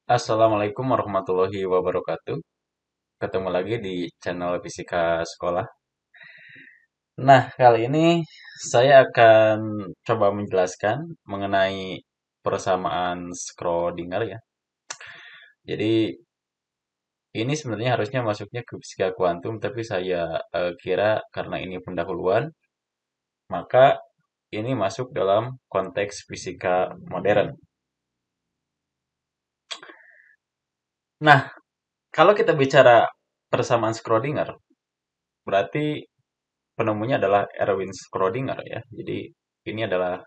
Assalamualaikum warahmatullahi wabarakatuh. Ketemu lagi di channel Fisika Sekolah. Nah, kali ini saya akan coba menjelaskan mengenai persamaan Schrödinger ya. Jadi ini sebenarnya harusnya masuknya ke fisika kuantum, tapi saya kira karena ini pendahuluan, maka ini masuk dalam konteks fisika modern. Nah, kalau kita bicara persamaan Schrödinger, berarti penemunya adalah Erwin Schrödinger ya. Jadi ini adalah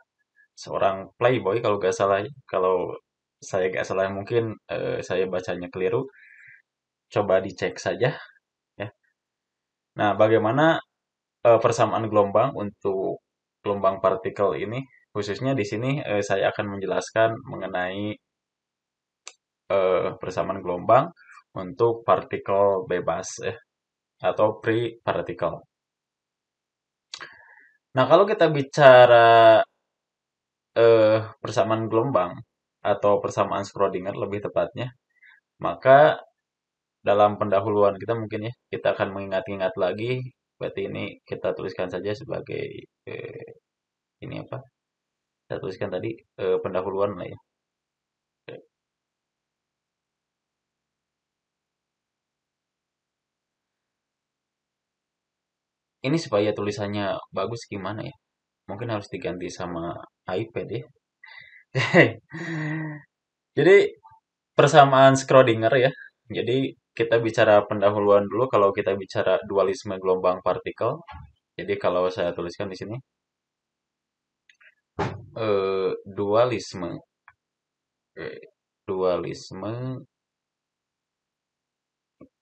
seorang playboy kalau nggak salah. Kalau saya nggak salah mungkin saya bacanya keliru. Coba dicek saja ya. Nah, bagaimana persamaan gelombang untuk gelombang partikel ini? Khususnya di sini saya akan menjelaskan mengenai persamaan gelombang untuk partikel bebas ya, atau free particle. Nah, kalau kita bicara persamaan gelombang atau persamaan Schrödinger lebih tepatnya, maka dalam pendahuluan kita mungkin ya, kita akan mengingat-ingat lagi, berarti ini kita tuliskan saja sebagai eh, ini apa? Kita tuliskan tadi pendahuluan lah ya. Ini supaya tulisannya bagus gimana ya? Mungkin harus diganti sama iPad ya. Jadi persamaan Schrödinger ya. Jadi kita bicara pendahuluan dulu kalau kita bicara dualisme gelombang partikel. Jadi kalau saya tuliskan di sini dualisme dualisme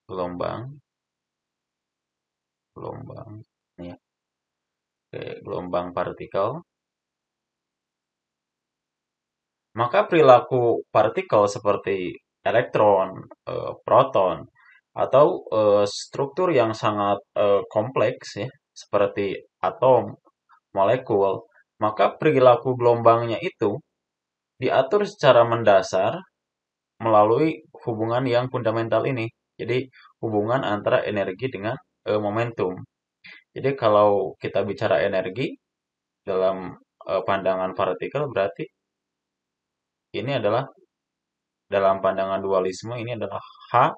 gelombang gelombang ya, gelombang partikel, maka perilaku partikel seperti elektron, proton, atau struktur yang sangat kompleks ya, seperti atom, molekul, maka perilaku gelombangnya itu diatur secara mendasar melalui hubungan yang fundamental ini. Jadi hubungan antara energi dengan momentum. Jadi kalau kita bicara energi dalam pandangan partikel berarti ini adalah dalam pandangan dualisme ini adalah H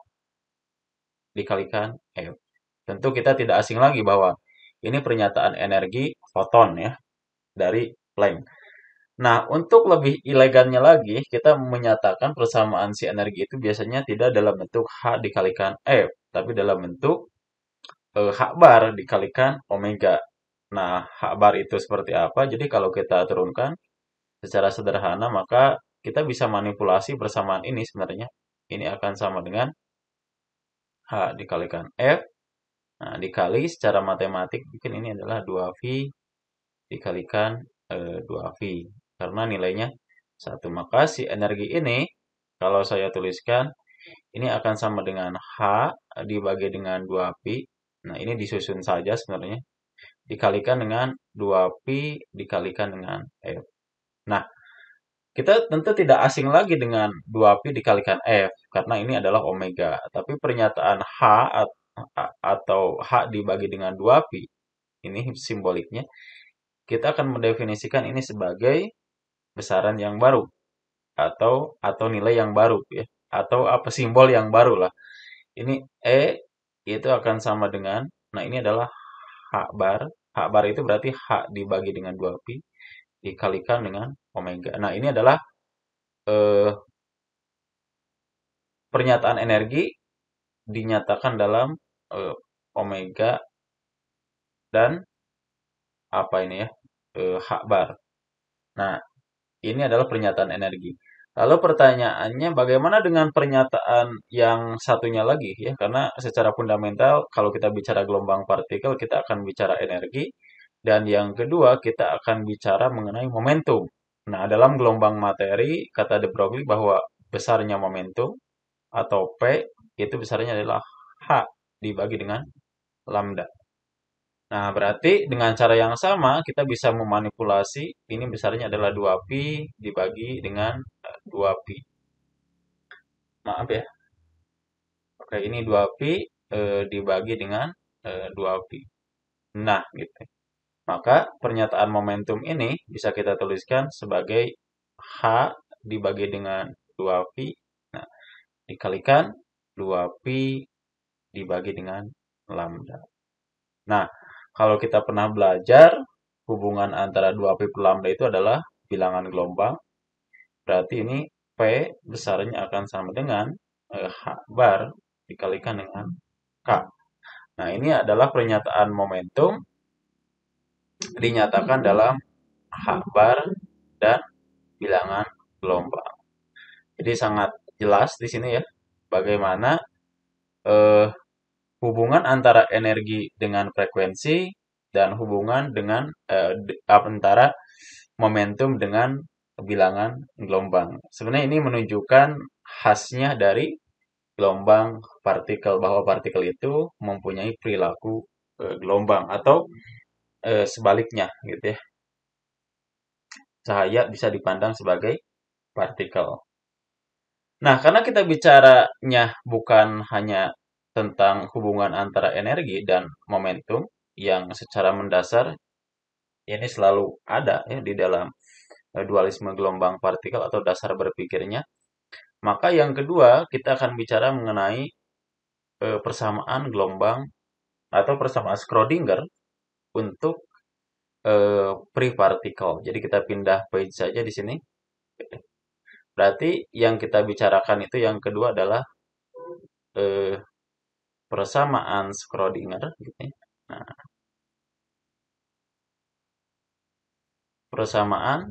dikalikan F. Tentu kita tidak asing lagi bahwa ini pernyataan energi foton ya dari Planck. Nah, untuk lebih elegannya lagi, kita menyatakan persamaan si energi itu biasanya tidak dalam bentuk H dikalikan F, tapi dalam bentuk H bar dikalikan omega. Nah, H bar itu seperti apa? Jadi kalau kita turunkan secara sederhana, maka kita bisa manipulasi persamaan ini sebenarnya. Ini akan sama dengan H dikalikan F. Nah, dikali secara matematik, mungkin ini adalah 2V dikalikan 2V. Karena nilainya 1. Maka si energi ini, kalau saya tuliskan, ini akan sama dengan H dibagi dengan 2Pi. Nah, ini disusun saja sebenarnya. Dikalikan dengan 2Pi dikalikan dengan F. Nah, kita tentu tidak asing lagi dengan 2Pi dikalikan F, karena ini adalah omega. Tapi pernyataan H atau H dibagi dengan 2Pi, ini simboliknya, kita akan mendefinisikan ini sebagai besaran yang baru, atau nilai yang baru ya, atau apa simbol yang baru lah. Ini E itu akan sama dengan, nah ini adalah H bar. H bar itu berarti H dibagi dengan 2Pi dikalikan dengan omega. Nah, ini adalah eh, pernyataan energi dinyatakan dalam eh, omega dan apa ini ya? H bar. Nah, ini adalah pernyataan energi. Lalu pertanyaannya bagaimana dengan pernyataan yang satunya lagi ya? Karena secara fundamental kalau kita bicara gelombang partikel kita akan bicara energi dan yang kedua kita akan bicara mengenai momentum. Nah, dalam gelombang materi kata de Broglie bahwa besarnya momentum atau P itu besarnya adalah H dibagi dengan lambda. Nah, berarti dengan cara yang sama kita bisa memanipulasi ini besarnya adalah 2pi dibagi dengan 2pi. Maaf ya. Oke, ini 2pi dibagi dengan 2pi. Nah, gitu. Maka pernyataan momentum ini bisa kita tuliskan sebagai H dibagi dengan 2pi. Nah, dikalikan 2pi dibagi dengan lambda. Nah, kalau kita pernah belajar, hubungan antara 2pi per lambda itu adalah bilangan gelombang. Berarti ini P besarnya akan sama dengan H bar dikalikan dengan K. Nah, ini adalah pernyataan momentum dinyatakan dalam H bar dan bilangan gelombang. Jadi sangat jelas di sini ya, bagaimana eh, hubungan antara energi dengan frekuensi dan hubungan dengan antara momentum dengan bilangan gelombang. Sebenarnya ini menunjukkan khasnya dari gelombang partikel, bahwa partikel itu mempunyai perilaku gelombang atau sebaliknya gitu ya. Cahaya bisa dipandang sebagai partikel. Nah, karena kita bicaranya bukan hanya tentang hubungan antara energi dan momentum yang secara mendasar ini selalu ada ya di dalam dualisme gelombang partikel atau dasar berpikirnya, maka yang kedua kita akan bicara mengenai persamaan gelombang atau persamaan Schrödinger untuk free particle. Jadi kita pindah page saja di sini. Berarti yang kita bicarakan itu yang kedua adalah eh, persamaan Schrödinger gitu ya. Nah, persamaan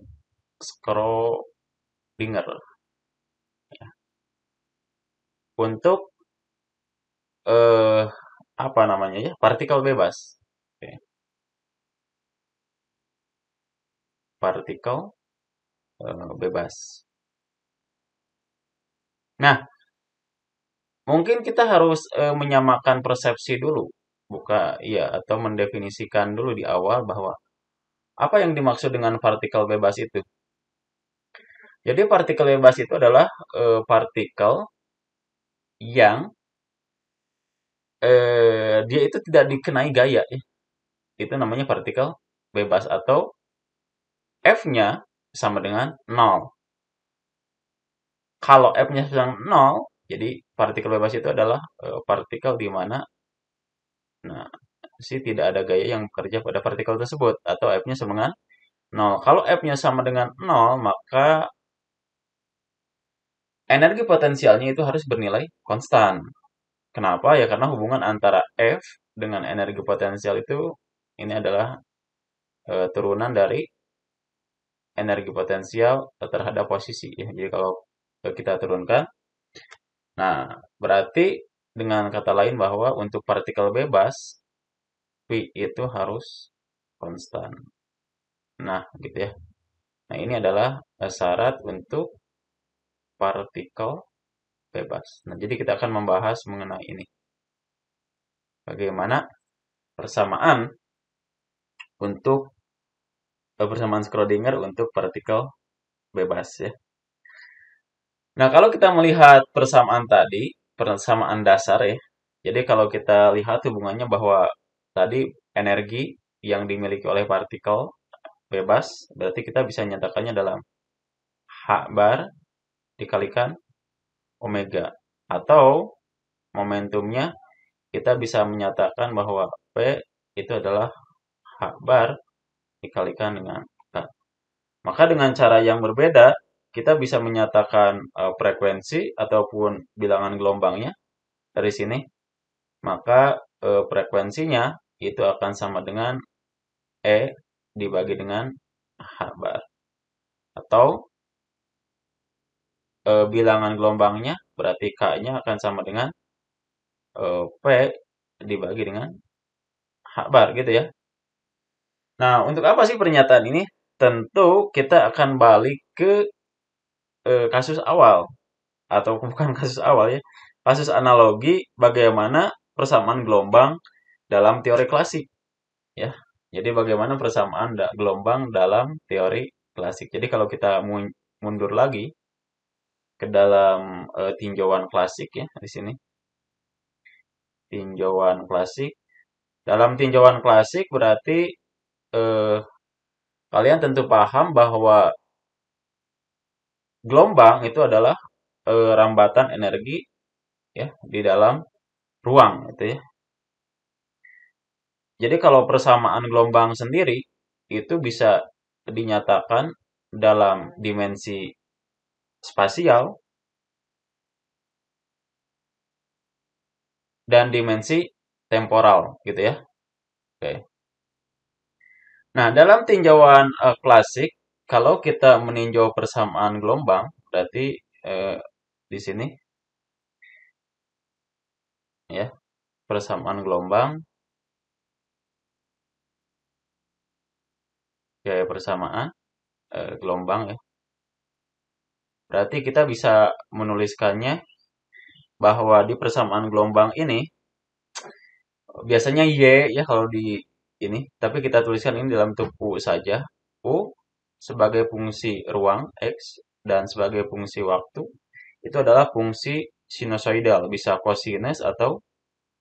Schrödinger untuk eh apa namanya ya? Partikel bebas. Oke, partikel bebas. Nah, mungkin kita harus menyamakan persepsi dulu, buka ya atau mendefinisikan dulu di awal bahwa apa yang dimaksud dengan partikel bebas itu. Jadi partikel bebas itu adalah partikel yang dia itu tidak dikenai gaya ya. Itu namanya partikel bebas atau F-nya sama dengan nol. Kalau F-nya sedang nol, jadi partikel bebas itu adalah partikel di mana nah, tidak ada gaya yang bekerja pada partikel tersebut atau F-nya sama dengan nol. Kalau F-nya sama dengan nol, maka energi potensialnya itu harus bernilai konstan. Kenapa? Ya karena hubungan antara F dengan energi potensial itu ini adalah turunan dari energi potensial terhadap posisi ya. Jadi kalau kita turunkan, nah berarti dengan kata lain bahwa untuk partikel bebas V itu harus konstan. Nah, gitu ya. Nah, ini adalah syarat untuk partikel bebas. Nah, jadi kita akan membahas mengenai ini. Bagaimana persamaan untuk persamaan Schrödinger untuk partikel bebas ya. Nah, kalau kita melihat persamaan tadi, persamaan dasar ya. Jadi kalau kita lihat hubungannya bahwa tadi energi yang dimiliki oleh partikel bebas, berarti kita bisa nyatakannya dalam H bar dikalikan omega. Atau momentumnya kita bisa menyatakan bahwa P itu adalah H bar dikalikan dengan K. Maka dengan cara yang berbeda, kita bisa menyatakan frekuensi ataupun bilangan gelombangnya dari sini. Maka frekuensinya itu akan sama dengan E dibagi dengan H bar. Atau bilangan gelombangnya berarti K-nya akan sama dengan P dibagi dengan H bar gitu ya. Nah, untuk apa sih pernyataan ini? Tentu kita akan balik ke kasus awal atau bukan kasus awal ya. Kasus analogi bagaimana persamaan gelombang dalam teori klasik ya. Jadi bagaimana persamaan gelombang dalam teori klasik. Jadi kalau kita mundur lagi ke dalam tinjauan klasik ya di sini. Tinjauan klasik. Dalam tinjauan klasik berarti eh, kalian tentu paham bahwa gelombang itu adalah rambatan energi ya di dalam ruang itu ya. Jadi kalau persamaan gelombang sendiri itu bisa dinyatakan dalam dimensi spasial dan dimensi temporal gitu ya. Oke. Nah, dalam tinjauan klasik kalau kita meninjau persamaan gelombang berarti eh, di sini ya, persamaan gelombang gaya persamaan gelombang ya. Berarti kita bisa menuliskannya bahwa di persamaan gelombang ini biasanya Y ya kalau di ini, tapi kita tuliskan ini dalam bentuk U saja. U sebagai fungsi ruang X dan sebagai fungsi waktu itu adalah fungsi sinusoidal, bisa cosinus atau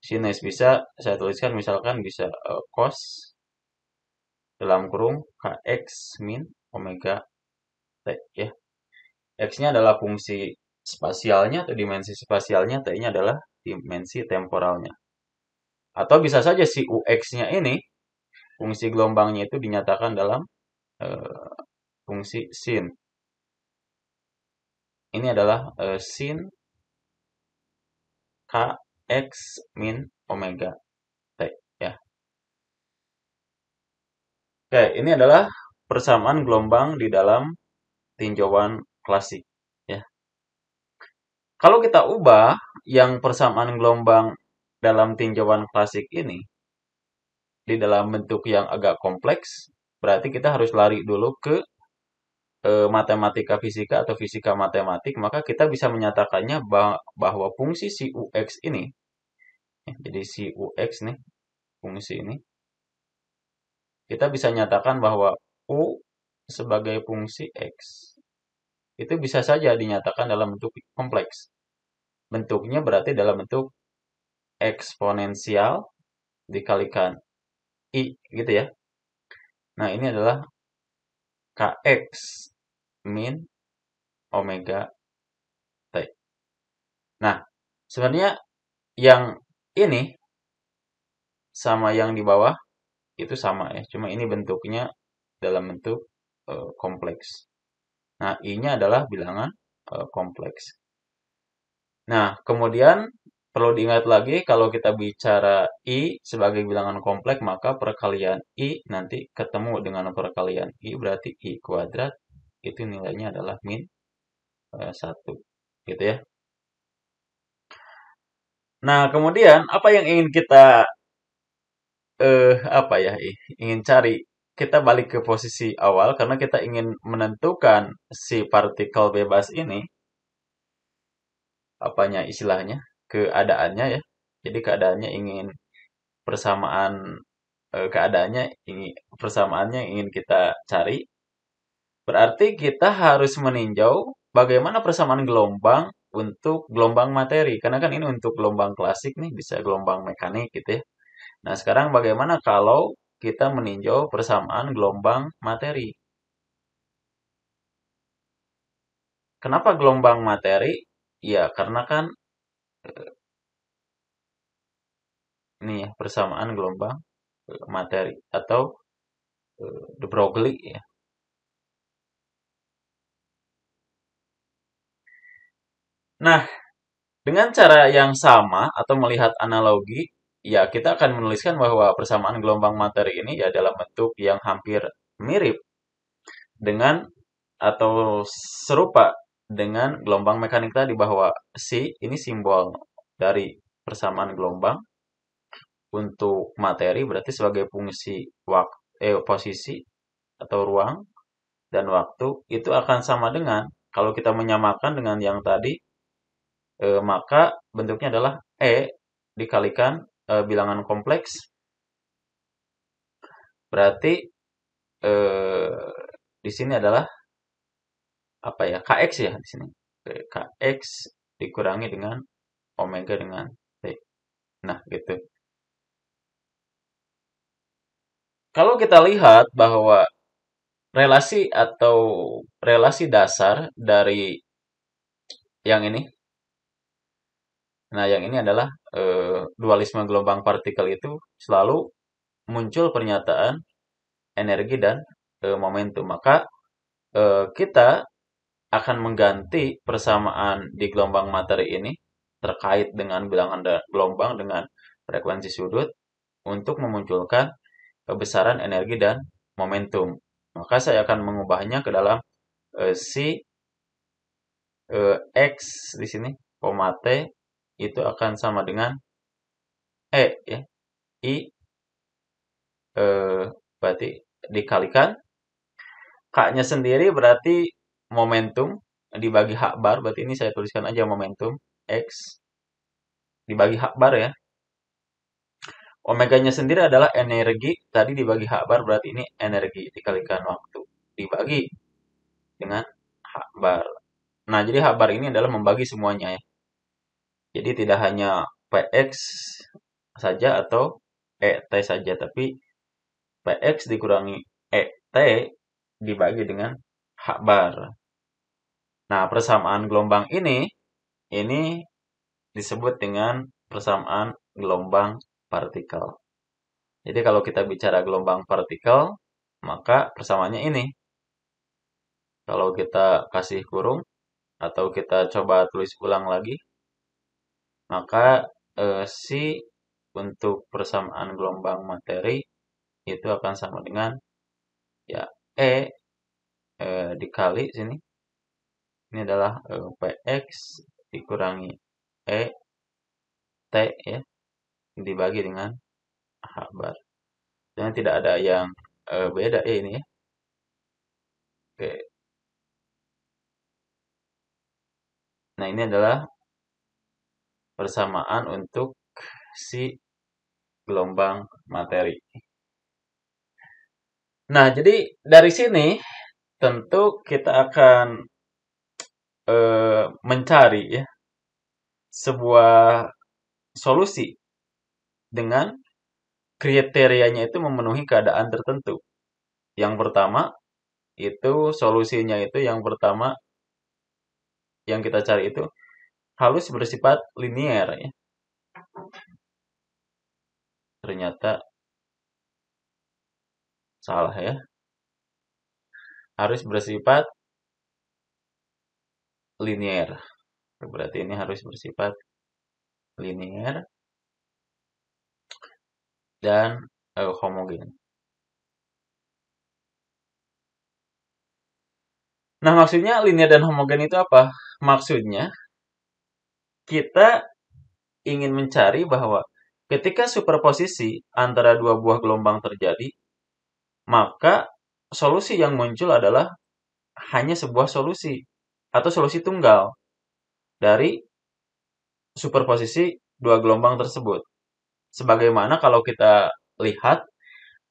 sinus. Bisa saya tuliskan misalkan bisa cos dalam kurung kx min omega t ya. X-nya adalah fungsi spasialnya atau dimensi spasialnya, T-nya adalah dimensi temporalnya. Atau bisa saja si UX-nya ini, fungsi gelombangnya itu dinyatakan dalam eh, fungsi sin. Ini adalah sin kx min omega t ya. Oke, ini adalah persamaan gelombang di dalam tinjauan klasik ya. Kalau kita ubah yang persamaan gelombang dalam tinjauan klasik ini di dalam bentuk yang agak kompleks, berarti kita harus lari dulu ke matematika fisika atau fisika matematik, maka kita bisa menyatakannya bahwa fungsi si UX ini, ya, jadi si UX nih, fungsi ini, kita bisa nyatakan bahwa U sebagai fungsi X, itu bisa saja dinyatakan dalam bentuk kompleks. Bentuknya berarti dalam bentuk eksponensial dikalikan I, gitu ya. Nah, ini adalah Kx min omega T. Nah, sebenarnya yang ini sama yang di bawah itu sama ya. Cuma ini bentuknya dalam bentuk kompleks. Nah, I-nya adalah bilangan kompleks. Nah, kemudian perlu diingat lagi kalau kita bicara I sebagai bilangan kompleks, maka perkalian I nanti ketemu dengan perkalian I berarti I kuadrat itu nilainya adalah min 1. Gitu ya. Nah, kemudian apa yang ingin kita apa ya, ingin cari, kita balik ke posisi awal karena kita ingin menentukan si partikel bebas ini, apanya istilahnya, keadaannya ya. Jadi keadaannya ingin persamaan keadaannya ingin persamaannya ingin kita cari. Berarti kita harus meninjau bagaimana persamaan gelombang untuk gelombang materi. Karena kan ini untuk gelombang klasik nih, bisa gelombang mekanik gitu ya. Nah, sekarang bagaimana kalau kita meninjau persamaan gelombang materi? Kenapa gelombang materi? Ya, karena kan ini ya persamaan gelombang materi atau de Broglie ya. Nah, dengan cara yang sama atau melihat analogi, ya kita akan menuliskan bahwa persamaan gelombang materi ini ya dalam bentuk yang hampir mirip dengan atau serupa dengan gelombang mekanik tadi, bahwa C ini simbol dari persamaan gelombang untuk materi berarti sebagai fungsi posisi atau ruang dan waktu itu akan sama dengan kalau kita menyamakan dengan yang tadi maka bentuknya adalah E dikalikan bilangan kompleks berarti di sini adalah apa ya, Kx ya di sini. Kx dikurangi dengan omega dengan T. Nah, gitu. Kalau kita lihat bahwa relasi atau relasi dasar dari yang ini, nah yang ini adalah dualisme gelombang partikel itu selalu muncul pernyataan energi dan momentum. Maka kita akan mengganti persamaan di gelombang materi ini terkait dengan bilangan gelombang dengan frekuensi sudut untuk memunculkan kebesaran energi dan momentum. Maka saya akan mengubahnya ke dalam si X di sini, koma T itu akan sama dengan E ya. I berarti dikalikan K-nya sendiri berarti momentum dibagi hak bar, berarti ini saya tuliskan aja momentum X dibagi hak bar ya. Omeganya sendiri adalah energi, tadi dibagi hak bar berarti ini energi dikalikan waktu dibagi dengan hak bar. Nah, jadi hak bar ini adalah membagi semuanya ya. Jadi tidak hanya Px saja atau ET saja, tapi Px dikurangi ET dibagi dengan hak bar. Nah, persamaan gelombang ini disebut dengan persamaan gelombang partikel. Jadi kalau kita bicara gelombang partikel, maka persamaannya ini. Kalau kita kasih kurung atau kita coba tulis ulang lagi, maka si untuk persamaan gelombang materi itu akan sama dengan ya E dikali sini. Ini adalah Px dikurangi E T ya dibagi dengan H bar. Dan tidak ada yang beda ya ini ya. Oke. Nah, ini adalah persamaan untuk si gelombang materi. Nah, jadi dari sini tentu kita akan mencari ya sebuah solusi dengan kriterianya itu memenuhi keadaan tertentu. Yang pertama itu solusinya itu yang pertama yang kita cari itu harus bersifat linier ya. Ternyata salah ya. Harus bersifat linier. Berarti ini harus bersifat linier dan homogen. Nah, maksudnya linier dan homogen itu apa? Maksudnya kita ingin mencari bahwa ketika superposisi antara dua buah gelombang terjadi, maka solusi yang muncul adalah hanya sebuah solusi atau solusi tunggal dari superposisi dua gelombang tersebut. Sebagaimana kalau kita lihat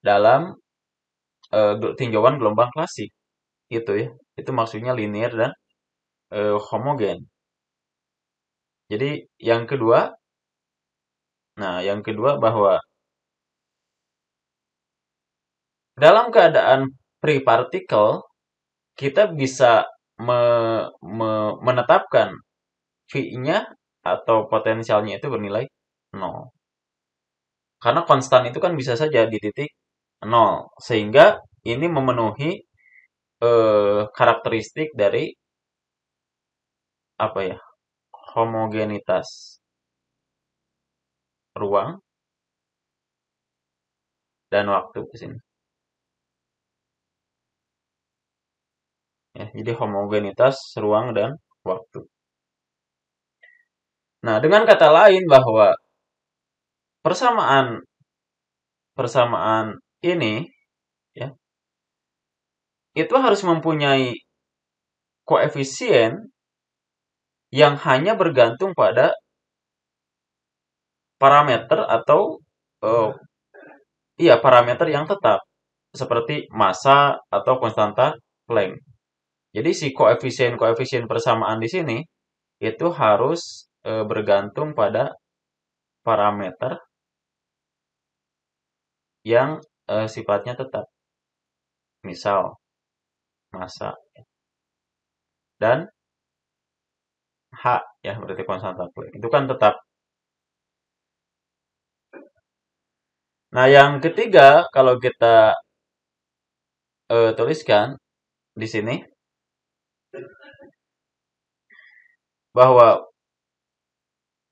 dalam tinjauan gelombang klasik, itu ya, itu maksudnya linier dan homogen. Jadi yang kedua, bahwa dalam keadaan free particle kita bisa menetapkan V-nya atau potensialnya itu bernilai 0. Karena konstan itu kan bisa saja di titik 0. Sehingga ini memenuhi karakteristik dari apa ya? Homogenitas ruang dan waktu di sini. Ya, jadi homogenitas ruang dan waktu. Nah, dengan kata lain bahwa persamaan ini ya itu harus mempunyai koefisien yang hanya bergantung pada parameter atau parameter yang tetap seperti massa atau konstanta Planck. Jadi si koefisien persamaan di sini itu harus bergantung pada parameter yang sifatnya tetap. Misal massa dan H ya, berarti konstan Planck. Itu kan tetap. Nah, yang ketiga kalau kita tuliskan di sini bahwa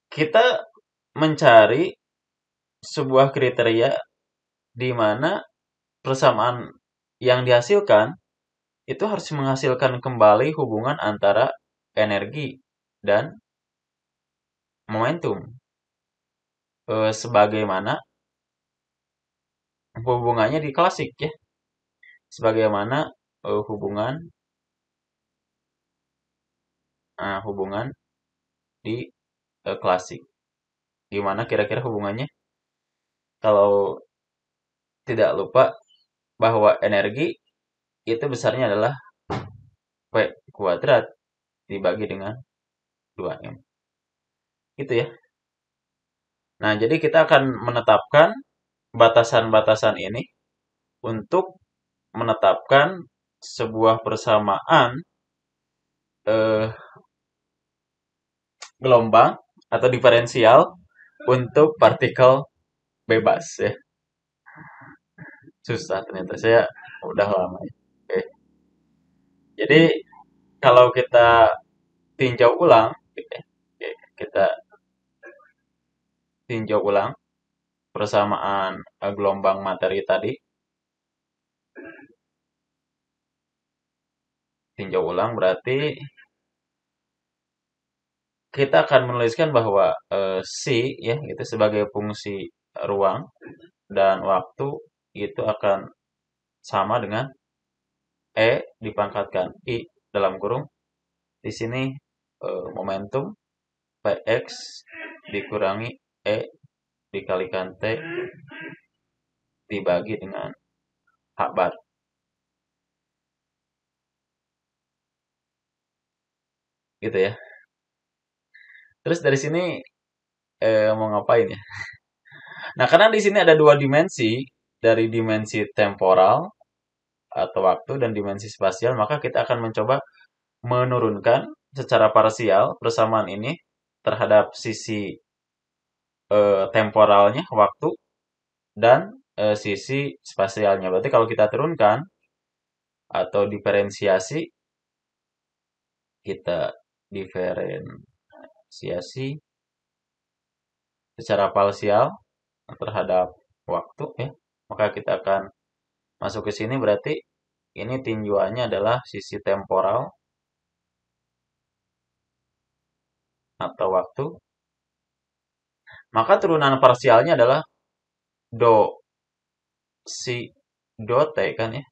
kita mencari sebuah kriteria di mana persamaan yang dihasilkan itu harus menghasilkan kembali hubungan antara energi dan momentum. Sebagaimana hubungannya di klasik ya. Sebagaimana hubungan di klasik. Gimana kira-kira hubungannya? Kalau tidak lupa bahwa energi itu besarnya adalah P kuadrat dibagi dengan 2M. Gitu ya. Nah, jadi kita akan menetapkan batasan-batasan ini untuk menetapkan sebuah persamaan gelombang atau diferensial untuk partikel bebas ya. Susah ternyata, saya udah lama ya. Oke. Jadi kalau kita tinjau ulang gitu ya. Oke, kita tinjau ulang persamaan gelombang materi tadi. Tinjau ulang berarti kita akan menuliskan bahwa C ya itu sebagai fungsi ruang dan waktu itu akan sama dengan E dipangkatkan I dalam kurung. Di sini momentum Px dikurangi E dikalikan T dibagi dengan H bar. Gitu ya. Terus dari sini mau ngapain ya? Nah, karena di sini ada dua dimensi, dari dimensi temporal atau waktu dan dimensi spasial, maka kita akan mencoba menurunkan secara parsial persamaan ini terhadap sisi temporalnya, waktu, dan sisi spasialnya. Berarti kalau kita turunkan atau diferensiasi, kita diferensiasi secara parsial terhadap waktu ya, maka kita akan masuk ke sini berarti ini tinjuannya adalah sisi temporal atau waktu. Maka turunan parsialnya adalah do si do t kan ya,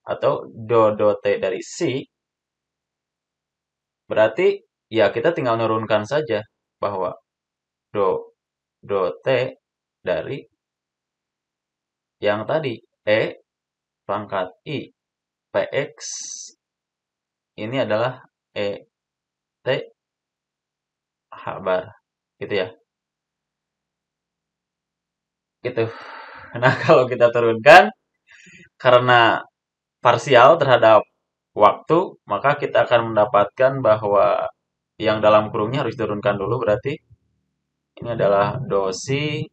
atau do t dari si. Berarti ya kita tinggal nurunkan saja bahwa do t dari yang tadi E pangkat I Px ini adalah E T H bar gitu ya. Gitu. Nah, kalau kita turunkan karena parsial terhadap waktu, maka kita akan mendapatkan bahwa yang dalam kurungnya harus diturunkan dulu, berarti ini adalah do si,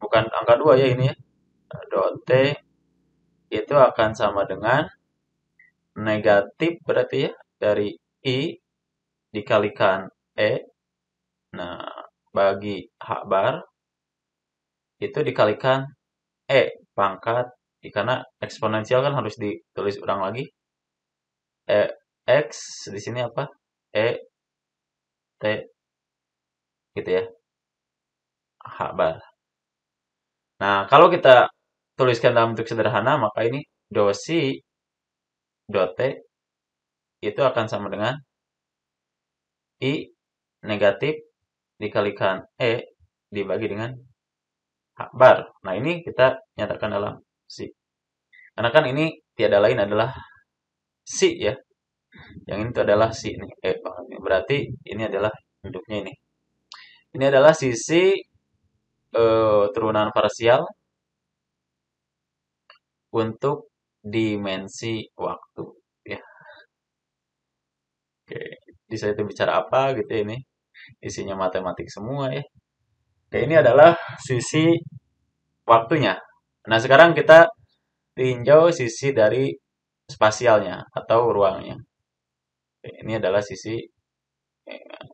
bukan angka 2 ya ini ya. Do t itu akan sama dengan negatif berarti ya dari I dikalikan E. Nah, bagi H bar itu dikalikan E pangkat, karena eksponensial kan harus ditulis ulang lagi. E X di sini apa? E T gitu ya. H bar. Nah, kalau kita tuliskan dalam bentuk sederhana, maka ini do si do t itu akan sama dengan I negatif dikalikan E dibagi dengan H bar. Nah, ini kita nyatakan dalam si. Karena kan ini tiada lain adalah si ya. Yang ini tuh adalah si nih. Berarti ini adalah bentuknya ini. Ini adalah sisi turunan parsial untuk dimensi waktu. Ya, oke. Jadi saya itu bicara apa gitu ya, ini. Isinya matematik semua ya. Oke, ini adalah sisi waktunya. Nah, sekarang kita tinjau sisi dari spasialnya atau ruangnya. Oke, ini adalah sisi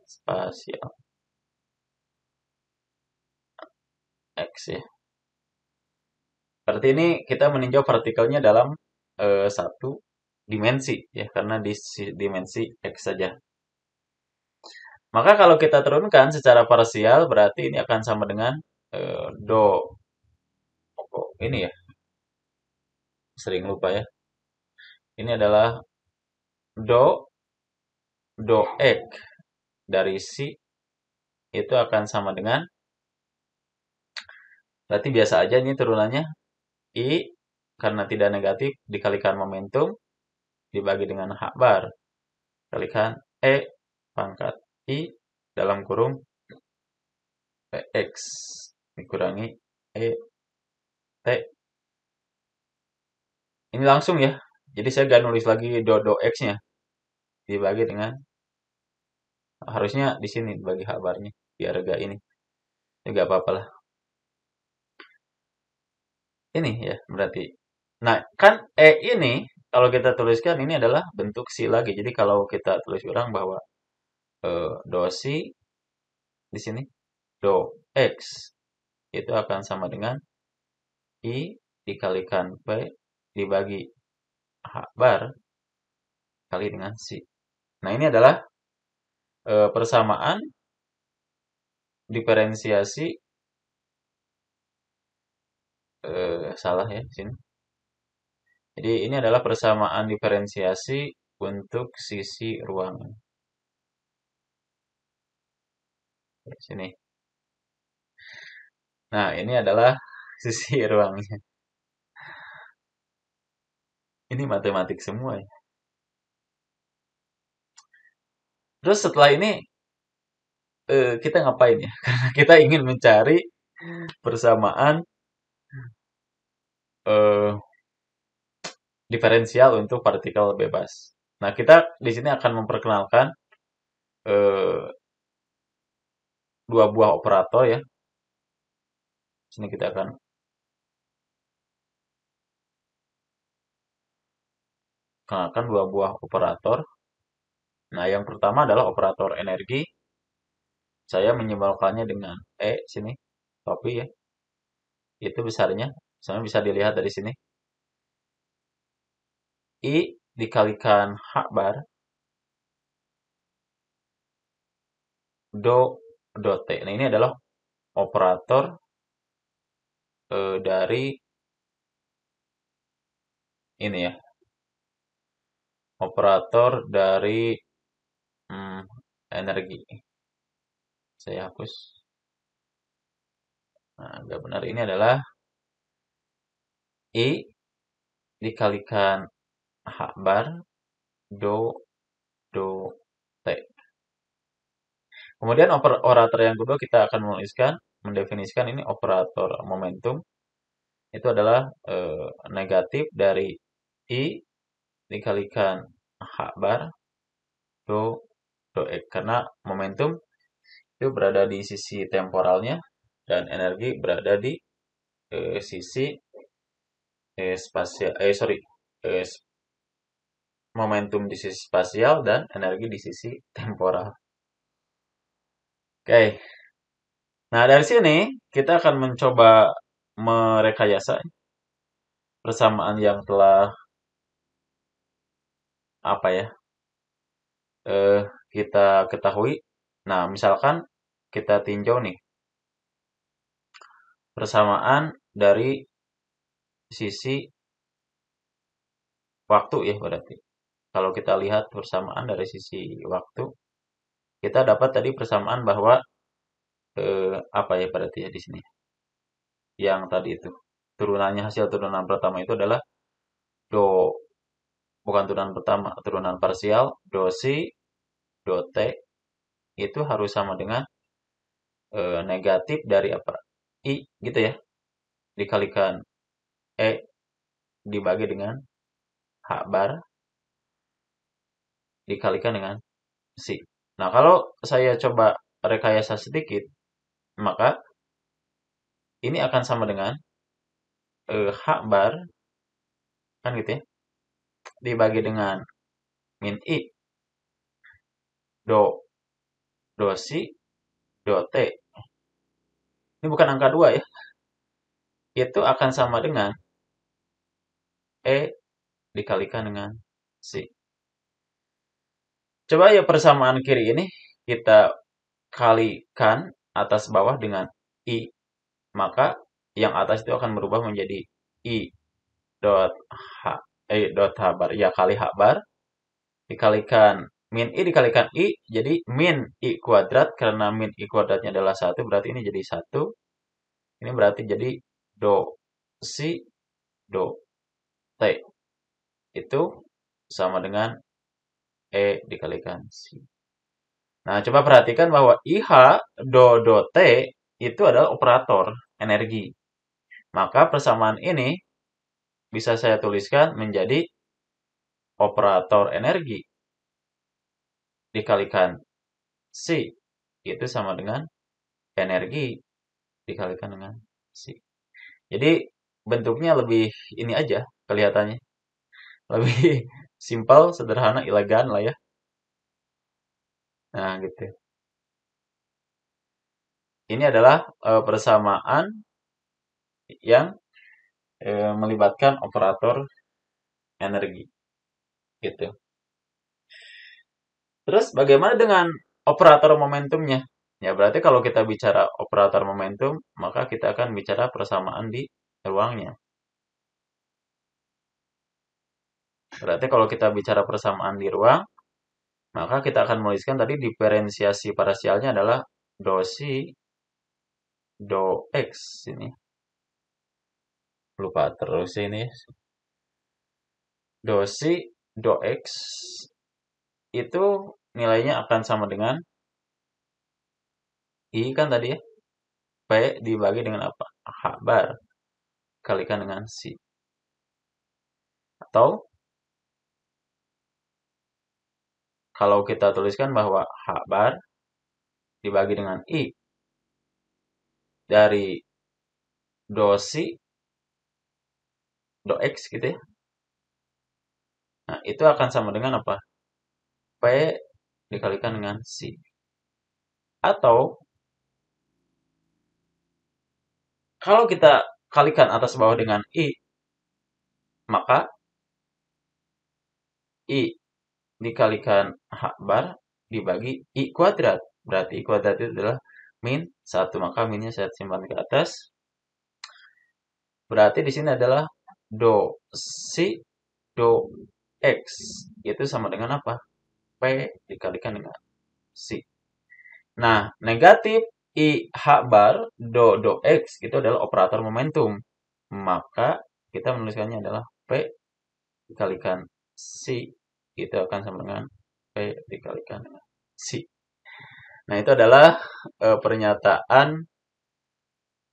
spasial X ya. Berarti ini kita meninjau partikelnya dalam satu dimensi ya, karena di dimensi X saja. Maka kalau kita turunkan secara parsial berarti ini akan sama dengan do. Oh, ini ya, sering lupa ya. Ini adalah do X dari si itu akan sama dengan, berarti biasa aja ini turunannya I karena tidak negatif dikalikan momentum dibagi dengan H bar kalikan E pangkat I dalam kurung X dikurangi E T. Ini langsung ya. Jadi saya gak nulis lagi do X-nya. Dibagi dengan, harusnya di sini dibagi H barnya. Biar agak ini. Ya gak apa-apa lah. Ini ya berarti. Nah kan E ini kalau kita tuliskan ini adalah bentuk si lagi. Jadi kalau kita tulis ulang bahwa do si di sini do X itu akan sama dengan I dikalikan P dibagi H bar kali dengan si. Nah, ini adalah persamaan diferensiasi, salah ya di sini. Jadi ini adalah persamaan diferensiasi untuk sisi ruangan. Di sini. Nah, ini adalah sisi ruangnya. Ini matematik semua ya. Terus setelah ini kita ngapain ya? Karena kita ingin mencari persamaan eh, diferensial untuk partikel bebas. Nah, kita di sini akan memperkenalkan eh, dua buah operator ya. Sini kita akan kenalkan dua buah operator. Nah, yang pertama adalah operator energi. Saya menyimbolkannya dengan E sini, topi ya. Itu besarnya. Sama bisa dilihat dari sini. I dikalikan H bar do T. Nah, ini adalah operator dari ini ya. Operator dari hmm, energi. Saya hapus. Nah, agak benar ini adalah I dikalikan H bar do do T. Kemudian operator yang kedua kita akan mendefinisikan ini operator momentum. Itu adalah negatif dari I dikalikan H bar do do X. Karena momentum itu berada di sisi temporalnya dan energi berada di sisi spasial, eh, momentum di sisi spasial dan energi di sisi temporal. Oke, nah dari sini kita akan mencoba merekayasa persamaan yang telah apa ya eh, kita ketahui. Nah, misalkan kita tinjau nih persamaan dari sisi waktu ya berarti. Kalau kita lihat persamaan dari sisi waktu, kita dapat tadi persamaan bahwa apa ya berarti ya di sini. Yang tadi itu turunannya hasil turunan pertama itu adalah do bukan turunan pertama, turunan parsial, do si, do t, itu harus sama dengan negatif dari apa? I, gitu ya. Dikalikan E dibagi dengan H bar, dikalikan dengan si. Nah, kalau saya coba rekayasa sedikit, maka ini akan sama dengan H bar, kan gitu ya, dibagi dengan min I, do, do si, do t. Ini bukan angka 2 ya. Itu akan sama dengan E dikalikan dengan si. Coba ya persamaan kiri ini kita kalikan atas bawah dengan I. Maka yang atas itu akan berubah menjadi I dot H, dot H bar. Ya, kali H bar. Dikalikan min I dikalikan I. Jadi min I kuadrat. Karena min I kuadratnya adalah 1. Berarti ini jadi 1. Ini berarti jadi do si, do t. Itu sama dengan E dikalikan si. Nah, coba perhatikan bahwa IH do T itu adalah operator energi. Maka persamaan ini bisa saya tuliskan menjadi operator energi dikalikan si. Itu sama dengan energi dikalikan dengan si. Jadi bentuknya lebih ini aja kelihatannya. Lebih simpel, sederhana, elegan lah ya. Nah, gitu. Ini adalah persamaan yang melibatkan operator energi gitu. Terus bagaimana dengan operator momentumnya? Ya berarti kalau kita bicara operator momentum, maka kita akan bicara persamaan di ruangnya. Berarti kalau kita bicara persamaan di ruang, maka kita akan menuliskan tadi diferensiasi parsialnya adalah do si, do x ini. Lupa terus ini. Do si, do x itu nilainya akan sama dengan I kan tadi ya. P dibagi dengan apa? H bar. Kalikan dengan si. Atau kalau kita tuliskan bahwa H bar dibagi dengan I dari do si, do x gitu ya. Nah, itu akan sama dengan apa? P dikalikan dengan si. Atau kalau kita kalikan atas bawah dengan I, maka I dikalikan H bar dibagi I kuadrat. Berarti I kuadrat itu adalah min 1. Maka minnya saya simpan ke atas. Berarti di sini adalah do si, do x. Itu sama dengan apa? P dikalikan dengan si. Nah, negatif I H bar do X itu adalah operator momentum. Maka kita menuliskannya adalah P dikalikan si. Itu akan sama dengan P dikalikan dengan si. Nah, itu adalah pernyataan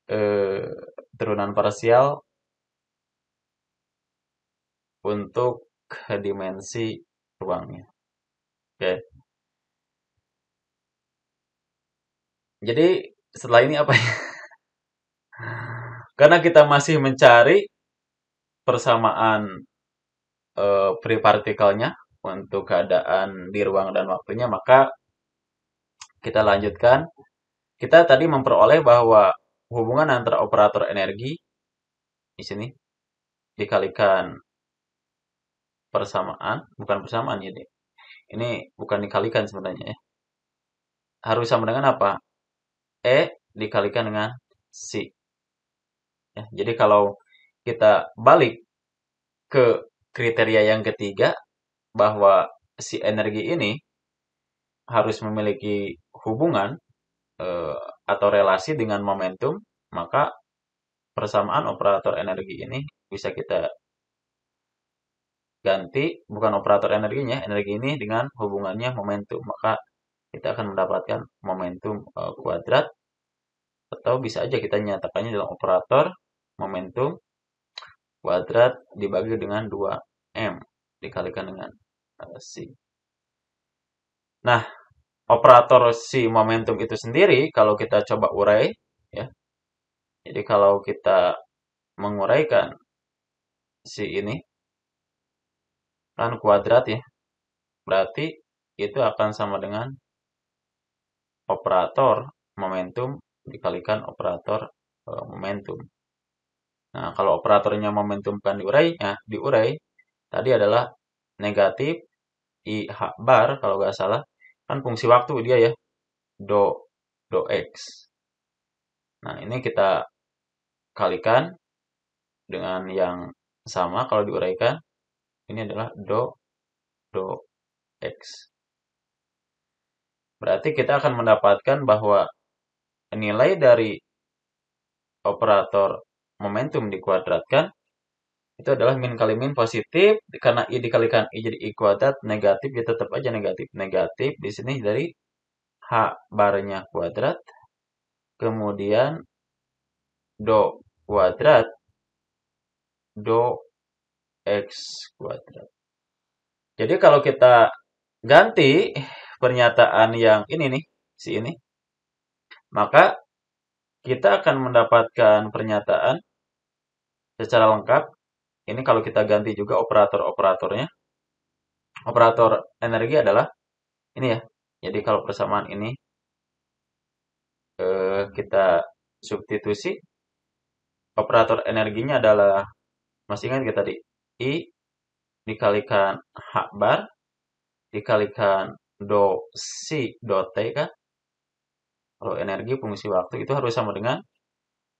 eh, turunan parsial untuk dimensi ruangnya. Oke. Jadi setelah ini apa ya? Karena kita masih mencari persamaan free partikelnya untuk keadaan di ruang dan waktunya, maka kita lanjutkan. Kita tadi memperoleh bahwa hubungan antara operator energi di sini dikalikan persamaan, bukan persamaan ini. Ini bukan dikalikan sebenarnya ya. Harus sama dengan apa? E dikalikan dengan si. Ya, jadi kalau kita balik ke kriteria yang ketiga bahwa si energi ini harus memiliki hubungan eh, atau relasi dengan momentum, maka persamaan operator energi ini bisa kita ganti bukan operator energinya, energi ini dengan hubungannya momentum, maka kita akan mendapatkan momentum kuadrat, atau bisa aja kita nyatakannya dalam operator momentum kuadrat dibagi dengan 2M dikalikan dengan si. Nah, operator si momentum itu sendiri kalau kita coba urai ya. Jadi kalau kita menguraikan si ini kan kuadrat ya, berarti itu akan sama dengan operator momentum dikalikan operator momentum. Nah, kalau operatornya momentum kan diurai tadi adalah negatif IH bar kalau nggak salah, kan fungsi waktu dia ya, do do X. Nah, ini kita kalikan dengan yang sama kalau diuraikan, ini adalah do X. Berarti kita akan mendapatkan bahwa nilai dari operator momentum dikuadratkan itu adalah min kali min positif, karena I dikalikan I jadi I kuadrat, negatif ya tetap aja negatif. Negatif di sini dari H barnya kuadrat, kemudian do kuadrat, do X kuadrat. Jadi kalau kita ganti pernyataan yang ini nih, si ini, maka kita akan mendapatkan pernyataan secara lengkap. Ini kalau kita ganti juga operator-operatornya. Operator energi adalah ini ya. Jadi kalau persamaan ini kita substitusi, operator energinya adalah, masih ingat kita tadi, I dikalikan H bar dikalikan do si do T kan. Kalau energi fungsi waktu itu harus sama dengan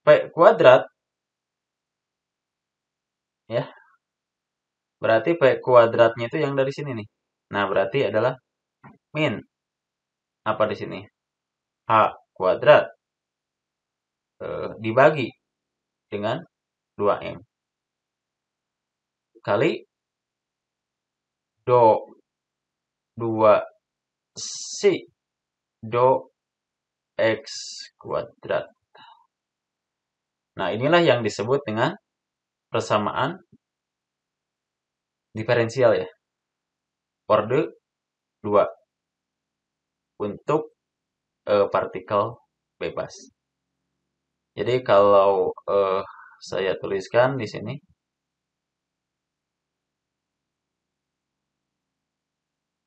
P kuadrat ya. Berarti P kuadratnya itu yang dari sini nih. Nah, berarti adalah min apa di sini? H kuadrat dibagi dengan 2M kali do 2 si do X kuadrat. Nah, inilah yang disebut dengan persamaan diferensial ya. Orde 2 untuk partikel bebas. Jadi kalau saya tuliskan di sini,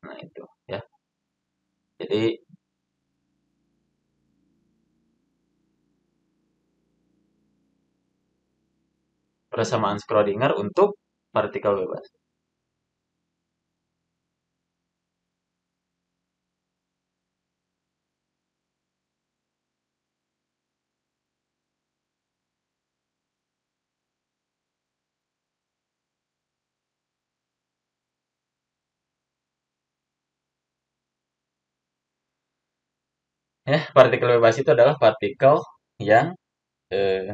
nah itu ya. Jadi persamaan Schrödinger untuk partikel bebas. Ya, partikel bebas itu adalah partikel yang eh,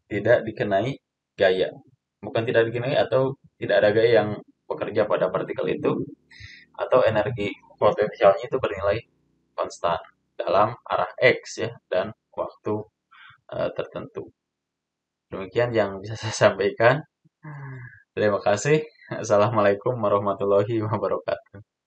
tidak dikenai gaya. Bukan tidak dikenai atau tidak ada gaya yang bekerja pada partikel itu, atau energi potensialnya itu bernilai konstan dalam arah X ya, dan waktu tertentu. Demikian yang bisa saya sampaikan. Terima kasih. Assalamualaikum warahmatullahi wabarakatuh.